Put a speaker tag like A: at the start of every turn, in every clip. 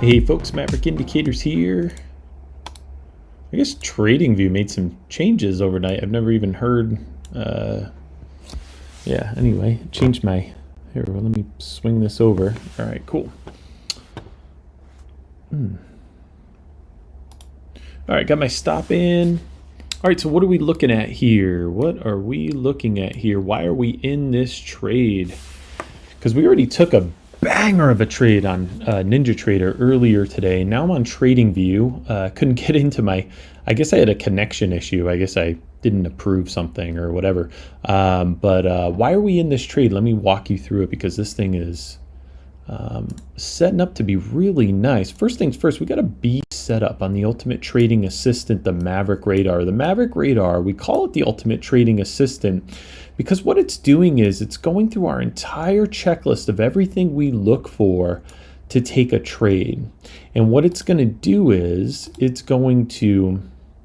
A: Hey folks, Maverick Indicators here. I guess TradingView made some changes overnight. I've never even heard. Yeah, anyway, changed my. Here, well, let me swing this over. All right, cool. All right, got my stop in. All right, so what are we looking at here? What are we looking at here? Why are we in this trade? Because we already took a banger of a trade on NinjaTrader earlier today. Now I'm on TradingView. Couldn't get into my, I guess I had a connection issue. I guess I didn't approve something or whatever. But why are we in this trade? Let me walk you through it because this thing is setting up to be really nice. First things first, we got a B setup on the Ultimate Trading Assistant, the Maverick Radar. The Maverick Radar, we call it the Ultimate Trading Assistant because what it's doing is it's going through our entire checklist of everything we look for to take a trade. And what it's going to do is it's going to,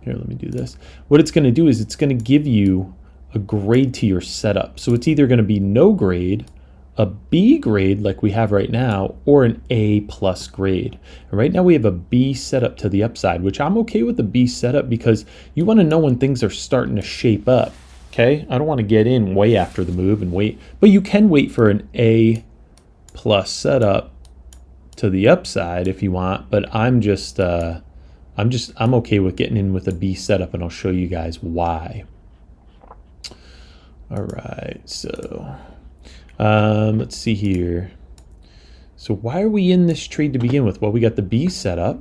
A: here, let me do this. What it's going to do is it's going to give you a grade to your setup. So it's either going to be no grade, a B grade like we have right now, or an A plus grade. And right now we have a B setup to the upside, which I'm okay with the B setup because you want to know when things are starting to shape up. Okay, I don't want to get in way after the move and wait, but you can wait for an A plus setup to the upside if you want. But I'm okay with getting in with a B setup, and I'll show you guys why. All right, so let's see here. So why are we in this trade to begin with? Well, we got the B setup.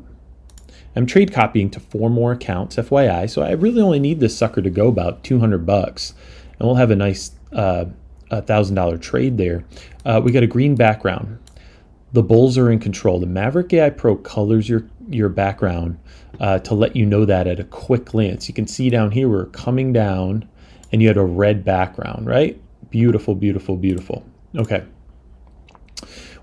A: I'm trade copying to 4 more accounts, FYI. So I really only need this sucker to go about 200 bucks, and we'll have a nice $1,000 trade there. We got a green background. The bulls are in control. The Maverick AI Pro colors your background to let you know that at a quick glance. You can see down here we're coming down, and you had a red background, right? Beautiful, beautiful, beautiful. Okay.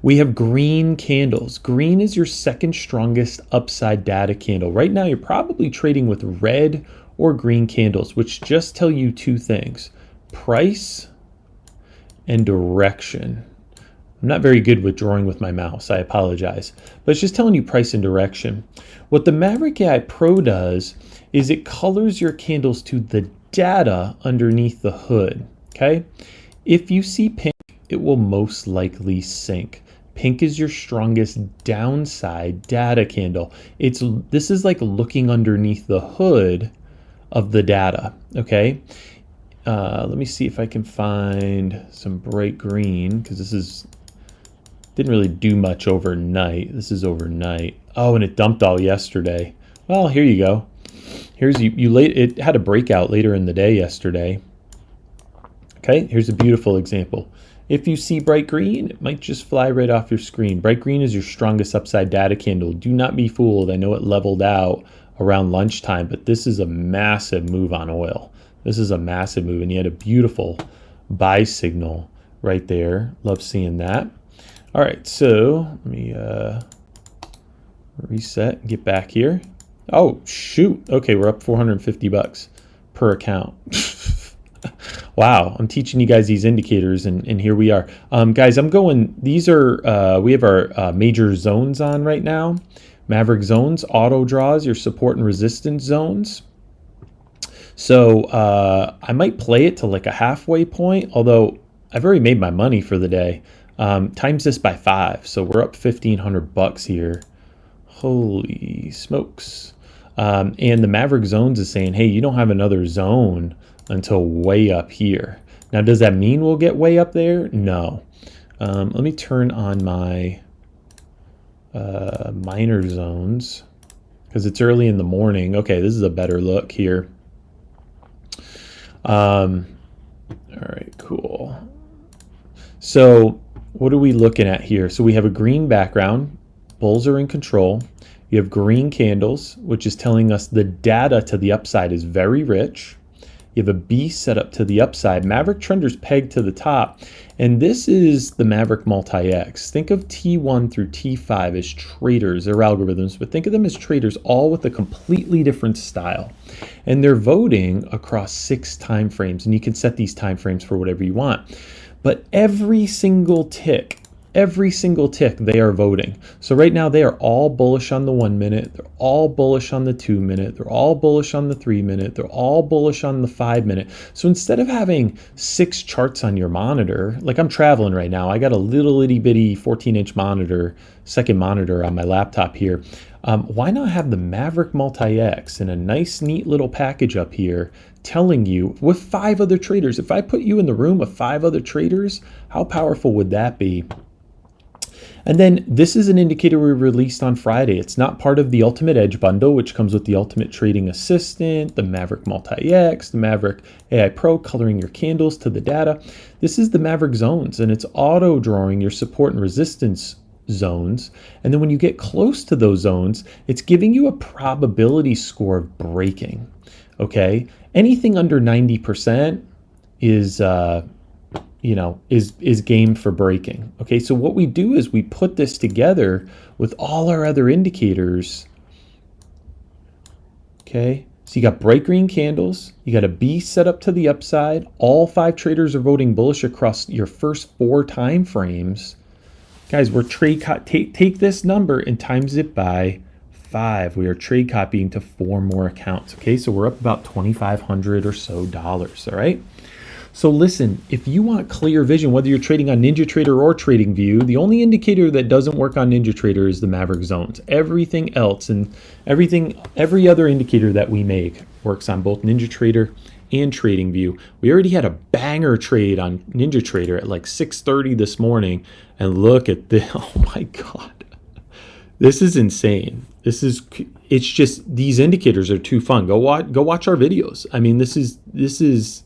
A: We have green candles. Green is your second strongest upside data candle. Right now, you're probably trading with red or green candles, which just tell you 2 things: price and direction. I'm not very good with drawing with my mouse. I apologize. But it's just telling you price and direction. What the Maverick AI Pro does is it colors your candles to the data underneath the hood. Okay? If you see pink, it will most likely sink. Pink is your strongest downside data candle. This is like looking underneath the hood of the data, okay? Let me see if I can find some bright green, because didn't really do much overnight. This is overnight. Oh, and it dumped all yesterday. Well, here you go. It had a breakout later in the day yesterday. Okay, here's a beautiful example. If you see bright green, it might just fly right off your screen. Bright green is your strongest upside data candle. Do not be fooled. I know it leveled out around lunchtime, but this is a massive move on oil. This is a massive move, and you had a beautiful buy signal right there. Love seeing that. All right, so let me reset and get back here. Oh, shoot. Okay, we're up 450 bucks per account. Wow, I'm teaching you guys these indicators, and here we are. Guys, we have our major zones on right now. Maverick zones, auto draws, your support and resistance zones. So I might play it to like a halfway point, although I've already made my money for the day. Times this by 5, so we're up 1,500 bucks here. Holy smokes. And the Maverick zones is saying, hey, you don't have another zone until way up here. Now, does that mean we'll get way up there? No. Let me turn on my minor zones because it's early in the morning. Okay, this is a better look here. All right, cool. So what are we looking at here? So we have a green background. Bulls are in control. You have green candles, which is telling us the data to the upside is very rich. You have a B setup to the upside. Maverick trenders pegged to the top. And this is the Maverick Multi-X. Think of T1 through T5 as traders. They're algorithms, but think of them as traders, all with a completely different style. And they're voting across 6 time frames. And you can set these time frames for whatever you want. But every single tick Every single tick they are voting. So right now they are all bullish on the 1 minute, they're all bullish on the 2 minute, they're all bullish on the 3 minute, they're all bullish on the 5 minute. So instead of having 6 charts on your monitor, like I'm traveling right now, I got a little itty bitty 14-inch monitor, second monitor on my laptop here. Why not have the Maverick Multi-X in a nice neat little package up here telling you with 5 other traders? If I put you in the room with 5 other traders, how powerful would that be? And then this is an indicator we released on Friday. It's not part of the Ultimate Edge bundle, which comes with the Ultimate Trading Assistant, the Maverick Multi-X, the Maverick AI Pro, coloring your candles to the data. This is the Maverick Zones, and it's auto-drawing your support and resistance zones. And then when you get close to those zones, it's giving you a probability score of breaking, okay? Anything under 90% is game for breaking. Okay, so what we do is we put this together with all our other indicators. Okay, so you got bright green candles, you got a B set up to the upside, all 5 traders are voting bullish across your first 4 time frames. Guys, we're take this number and times it by 5. We are trade copying to 4 more accounts. Okay, so we're up about $2,500 or so dollars. All right. So listen, if you want clear vision, whether you're trading on NinjaTrader or TradingView, the only indicator that doesn't work on NinjaTrader is the Maverick Zones. Everything else and every other indicator that we make works on both NinjaTrader and TradingView. We already had a banger trade on NinjaTrader at like 6:30 this morning, and look at this. Oh my God, this is insane. It's just, these indicators are too fun. Go watch our videos. I mean, this is.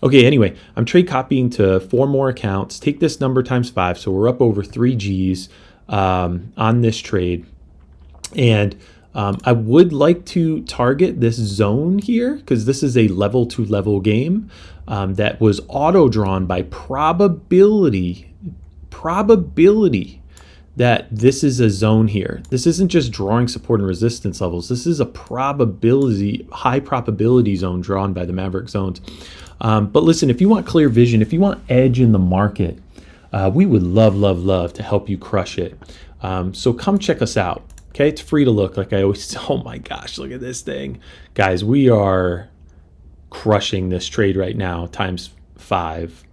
A: Okay, anyway, I'm trade copying to 4 more accounts. Take this number times 5, so we're up over 3 Gs on this trade. And I would like to target this zone here because this is a level to level game that was auto-drawn by probability that this is a zone here. This isn't just drawing support and resistance levels. This is a high probability zone drawn by the Maverick Zones. But listen, if you want clear vision, if you want edge in the market, we would love to help you crush it. So come check us out. Okay, it's free to look. Like I always, oh my gosh, look at this thing. Guys, we are crushing this trade right now times 5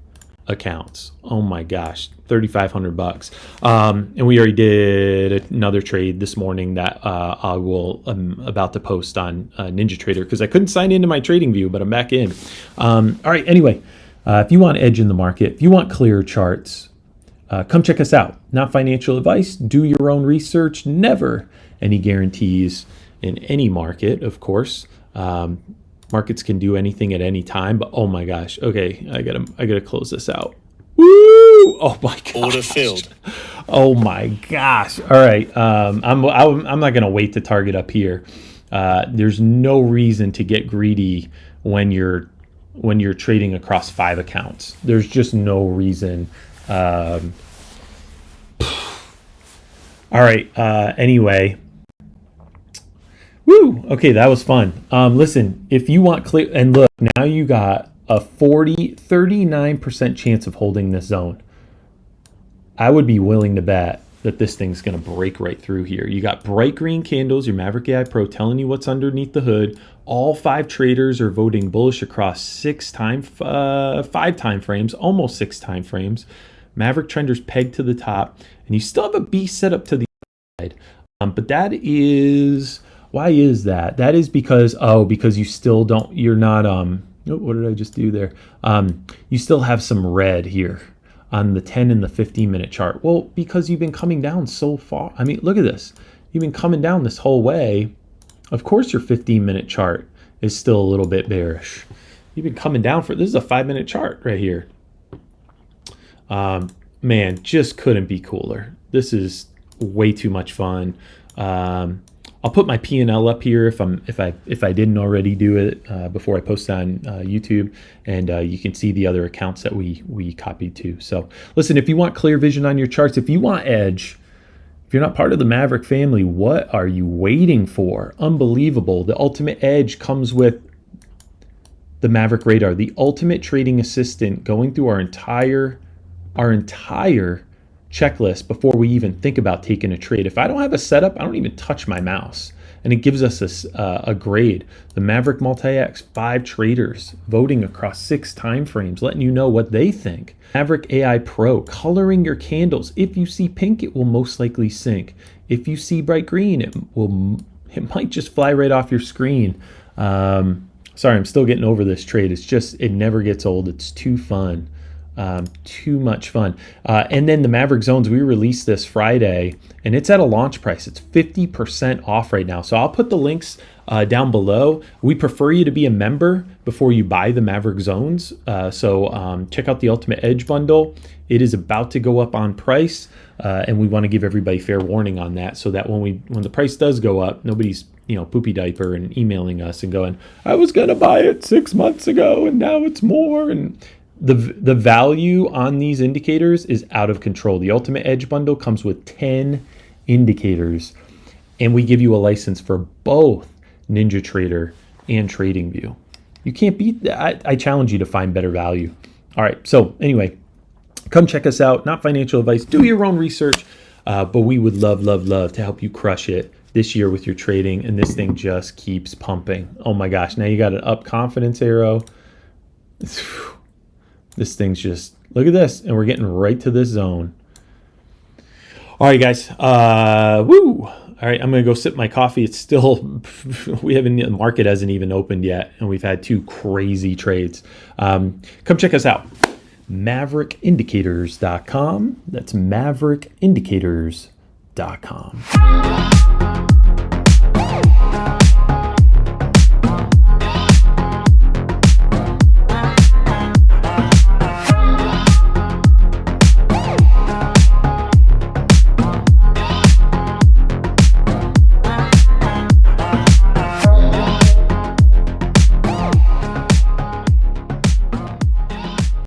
A: accounts. Oh my gosh, $3,500. And we already did another trade this morning that I'm about to post on NinjaTrader because I couldn't sign into my TradingView, but I'm back in. All right, anyway, if you want edge in the market, if you want clear charts, come check us out. Not financial advice. Do your own research. Never any guarantees in any market, of course. Markets can do anything at any time, but oh my gosh. Okay, I gotta close this out. Woo! Oh my gosh.
B: Order filled.
A: Oh my gosh. All right. I'm not gonna wait to target up here. There's no reason to get greedy when you're trading across 5 accounts. There's just no reason. All right. Anyway. Woo! Okay, that was fun. Listen, if you want clear, and look, now you got a 39% chance of holding this zone. I would be willing to bet that this thing's going to break right through here. You got bright green candles, your Maverick AI Pro telling you what's underneath the hood. All 5 traders are voting bullish across 5 time frames, almost 6 time frames. Maverick trenders pegged to the top, and you still have a B set up to the side. But that is... Why is that? That is because you still don't, you're not, what did I just do there? You still have some red here on the 10 and the 15-minute chart. Well, because you've been coming down so far. I mean, look at this. You've been coming down this whole way. Of course, your 15-minute chart is still a little bit bearish. You've been coming down this is a 5-minute chart right here. Man, just couldn't be cooler. This is way too much fun. I'll put my P&L up here if I didn't already do it before I post on YouTube, and you can see the other accounts that we copied too. So listen, if you want clear vision on your charts, if you want edge, if you're not part of the Maverick family, what are you waiting for? Unbelievable. The ultimate edge comes with the Maverick Radar, the ultimate trading assistant going through our entire checklist before we even think about taking a trade. If I don't have a setup, I don't even touch my mouse. And it gives us a grade. The Maverick Multi-X, 5 traders voting across 6 time frames, letting you know what they think. Maverick AI Pro, coloring your candles. If you see pink, it will most likely sink. If you see bright green, it might just fly right off your screen. Sorry, I'm still getting over this trade. It never gets old. It's too fun. Too much fun. And then the Maverick Zones, we released this Friday, and it's at a launch price. It's 50% off right now. So I'll put the links down below. We prefer you to be a member before you buy the Maverick Zones. So check out the Ultimate Edge bundle. It is about to go up on price, and we want to give everybody fair warning on that, so that when the price does go up, nobody's poopy diaper and emailing us and going, I was gonna buy it 6 months ago and now it's more. And the value on these indicators is out of control. The Ultimate Edge bundle comes with 10 indicators, and we give you a license for both NinjaTrader and TradingView. You can't beat that. I challenge you to find better value. All right, so anyway, come check us out. Not financial advice. Do your own research, but we would love to help you crush it this year with your trading, and this thing just keeps pumping. Oh my gosh, now you got an up confidence arrow. This thing's just, look at this, and we're getting right to this zone. All right, guys. Woo! All right, I'm gonna go sip my coffee. It's still, the market hasn't even opened yet, and we've had 2 crazy trades. Come check us out. MaverickIndicators.com. That's MaverickIndicators.com.